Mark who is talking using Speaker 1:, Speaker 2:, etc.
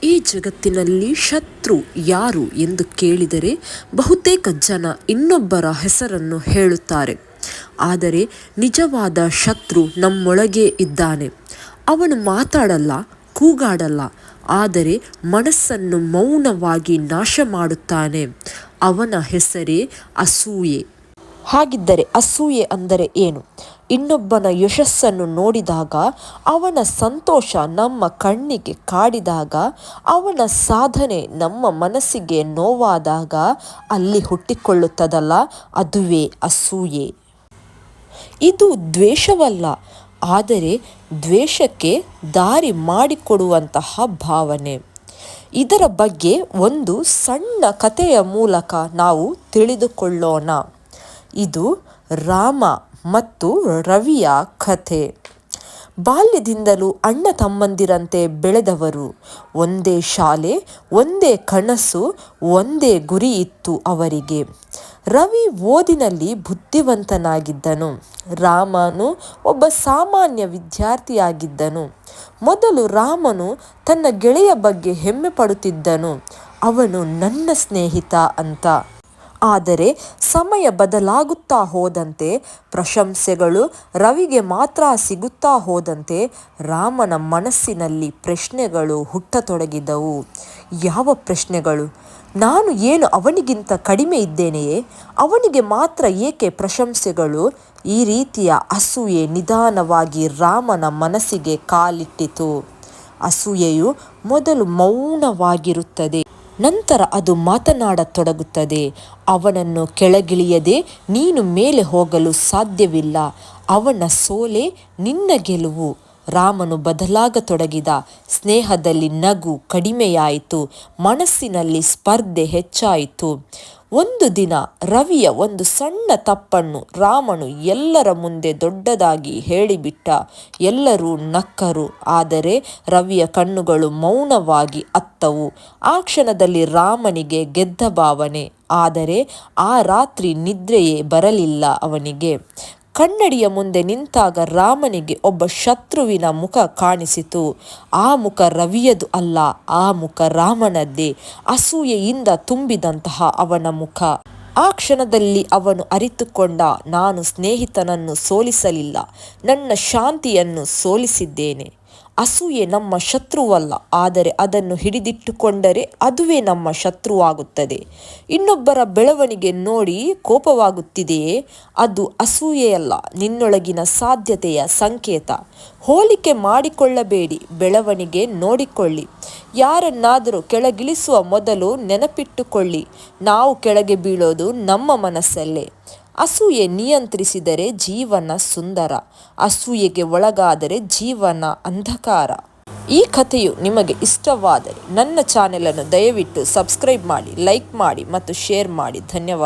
Speaker 1: ಈ ಜಗತ್ತಿನಲ್ಲಿ ಶತ್ರು ಯಾರು ಎಂದು ಕೇಳಿದರೆ ಬಹುತೇಕ ಜನ ಇನ್ನೊಬ್ಬರ ಹೆಸರನ್ನು ಹೇಳುತ್ತಾರೆ. ಆದರೆ ನಿಜವಾದ ಶತ್ರು ನಮ್ಮೊಳಗೇ ಇದ್ದಾನೆ. ಅವನು ಮಾತಾಡಲ್ಲ, ಕೂಗಾಡಲ್ಲ, ಆದರೆ ಮನಸ್ಸನ್ನು ಮೌನವಾಗಿ ನಾಶ ಮಾಡುತ್ತಾನೆ. ಅವನ ಹೆಸರೇ ಅಸೂಯೆ. ಹಾಗಿದ್ದರೆ ಅಸೂಯೆ ಅಂದರೆ ಏನು? ಇನ್ನೊಬ್ಬನ ಯಶಸ್ಸನ್ನು ನೋಡಿದಾಗ, ಅವನ ಸಂತೋಷ ನಮ್ಮ ಕಣ್ಣಿಗೆ ಕಾಡಿದಾಗ, ಅವನ ಸಾಧನೆ ನಮ್ಮ ಮನಸ್ಸಿಗೆ ನೋವಾದಾಗ ಅಲ್ಲಿ ಹುಟ್ಟಿಕೊಳ್ಳುತ್ತದಲ್ಲ, ಅದುವೇ ಅಸೂಯೆ. ಇದು ದ್ವೇಷವಲ್ಲ, ಆದರೆ ದ್ವೇಷಕ್ಕೆ ದಾರಿ ಮಾಡಿಕೊಡುವಂತಹ ಭಾವನೆ. ಇದರ ಬಗ್ಗೆ ಒಂದು ಸಣ್ಣ ಕಥೆಯ ಮೂಲಕ ನಾವು ತಿಳಿದುಕೊಳ್ಳೋಣ. ಇದು ರಾಮ ಮತ್ತು ರವಿಯ ಕಥೆ. ಬಾಲ್ಯದಿಂದಲೂ ಅಣ್ಣ ತಮ್ಮಂದಿರಂತೆ ಬೆಳೆದವರು. ಒಂದೇ ಶಾಲೆ, ಒಂದೇ ಕನಸು, ಒಂದೇ ಗುರಿ ಇತ್ತು ಅವರಿಗೆ. ರವಿ ಓದಿನಲ್ಲಿ ಬುದ್ಧಿವಂತನಾಗಿದ್ದನು. ರಾಮನು ಒಬ್ಬ ಸಾಮಾನ್ಯ ವಿದ್ಯಾರ್ಥಿಯಾಗಿದ್ದನು. ಮೊದಲು ರಾಮನು ತನ್ನ ಗೆಳೆಯ ಬಗ್ಗೆ ಹೆಮ್ಮೆ ಪಡುತ್ತಿದ್ದನು. ಅವನು ನನ್ನ ಸ್ನೇಹಿತ ಅಂತ. ಆದರೆ ಸಮಯ ಬದಲಾಗುತ್ತಾ ಹೋದಂತೆ, ಪ್ರಶಂಸೆಗಳು ರವಿಗೆ ಮಾತ್ರ ಸಿಗುತ್ತಾ ಹೋದಂತೆ, ರಾಮನ ಮನಸ್ಸಿನಲ್ಲಿ ಪ್ರಶ್ನೆಗಳು ಹುಟ್ಟತೊಡಗಿದವು. ಯಾವ ಪ್ರಶ್ನೆಗಳು? ನಾನು ಏನು ಅವನಿಗಿಂತ ಕಡಿಮೆ ಇದ್ದೇನೆಯೇ? ಅವನಿಗೆ ಮಾತ್ರ ಏಕೆ ಪ್ರಶಂಸೆಗಳು? ಈ ರೀತಿಯ ಅಸೂಯೆ ನಿಧಾನವಾಗಿ ರಾಮನ ಮನಸ್ಸಿಗೆ ಕಾಲಿಟ್ಟಿತು. ಅಸೂಯೆಯು ಮೊದಲು ಮೌನವಾಗಿರುತ್ತದೆ, ನಂತರ ಅದು ಮಾತನಾಡತೊಡಗುತ್ತದೆ. ಅವನನ್ನು ಕೆಳಗಿಳಿಯದೆ ನೀನು ಮೇಲೆ ಹೋಗಲು ಸಾಧ್ಯವಿಲ್ಲ. ಅವನ ಸೋಲೆ ನಿನ್ನ ಗೆಲುವು. ರಾಮನು ಬದಲಾಗತೊಡಗಿದ. ಸ್ನೇಹದಲ್ಲಿ ನಗು ಕಡಿಮೆಯಾಯಿತು, ಮನಸ್ಸಿನಲ್ಲಿ ಸ್ಪರ್ಧೆ ಹೆಚ್ಚಾಯಿತು. ಒಂದು ದಿನ ರವಿಯ ಒಂದು ಸಣ್ಣ ತಪ್ಪನ್ನು ರಾಮನು ಎಲ್ಲರ ಮುಂದೆ ದೊಡ್ಡದಾಗಿ ಹೇಳಿಬಿಟ್ಟ. ಎಲ್ಲರೂ ನಕ್ಕರು, ಆದರೆ ರವಿಯ ಕಣ್ಣುಗಳು ಮೌನವಾಗಿ ಅತ್ತವು. ಆ ಕ್ಷಣದಲ್ಲಿ ರಾಮನಿಗೆ ಗೆದ್ದ ಭಾವನೆ. ಆದರೆ ಆ ರಾತ್ರಿ ನಿದ್ರೆಯೇ ಬರಲಿಲ್ಲ ಅವನಿಗೆ. ಕನ್ನಡಿಯ ಮುಂದೆ ನಿಂತಾಗ ರಾಮನಿಗೆ ಒಬ್ಬ ಶತ್ರುವಿನ ಮುಖ ಕಾಣಿಸಿತು. ಆ ಮುಖ ರವಿಯದು ಅಲ್ಲ, ಆ ಮುಖ ರಾಮನದ್ದೇ. ಅಸೂಯೆಯಿಂದ ತುಂಬಿದಂತಹ ಅವನ ಮುಖ. ಆ ಕ್ಷಣದಲ್ಲಿ ಅವನು ಅರಿತುಕೊಂಡ, ನಾನು ಸ್ನೇಹಿತನನ್ನು ಸೋಲಿಸಲಿಲ್ಲ, ನನ್ನ ಶಾಂತಿಯನ್ನು ಸೋಲಿಸಿದ್ದೇನೆ. ಅಸೂಯೆ ನಮ್ಮ ಶತ್ರುವಲ್ಲ, ಆದರೆ ಅದನ್ನು ಹಿಡಿದಿಟ್ಟುಕೊಂಡರೆ ಅದುವೇ ನಮ್ಮ ಶತ್ರುವಾಗುತ್ತದೆ. ಇನ್ನೊಬ್ಬರ ಬೆಳವಣಿಗೆ ನೋಡಿ ಕೋಪವಾಗುತ್ತಿದೆಯೇ? ಅದು ಅಸೂಯೆಯಲ್ಲ, ನಿನ್ನೊಳಗಿನ ಸಾಧ್ಯತೆಯ ಸಂಕೇತ. ಹೋಲಿಕೆ ಮಾಡಿಕೊಳ್ಳಬೇಡಿ, ಬೆಳವಣಿಗೆ ನೋಡಿಕೊಳ್ಳಿ. ಯಾರನ್ನಾದರೂ ಕೆಳಗಿಳಿಸುವ ಮೊದಲು ನೆನಪಿಟ್ಟುಕೊಳ್ಳಿ, ನಾವು ಕೆಳಗೆ ಬೀಳೋದು ನಮ್ಮ ಮನಸ್ಸಲ್ಲೇ. ಅಸೂಯೆ ನಿಯಂತ್ರಿಸಿದರೆ ಜೀವನ ಸುಂದರ, ಅಸೂಯೆಗೆ ಒಳಗಾದರೆ ಜೀವನ ಅಂಧಕಾರ. ಈ ಕಥೆಯು ನಿಮಗೆ ಇಷ್ಟವಾದರೆ ನನ್ನ ಚಾನೆಲನ್ನು ದಯವಿಟ್ಟು ಸಬ್ಸ್ಕ್ರೈಬ್ ಮಾಡಿ, ಲೈಕ್ ಮಾಡಿ ಮತ್ತು ಶೇರ್ ಮಾಡಿ. ಧನ್ಯವಾದ.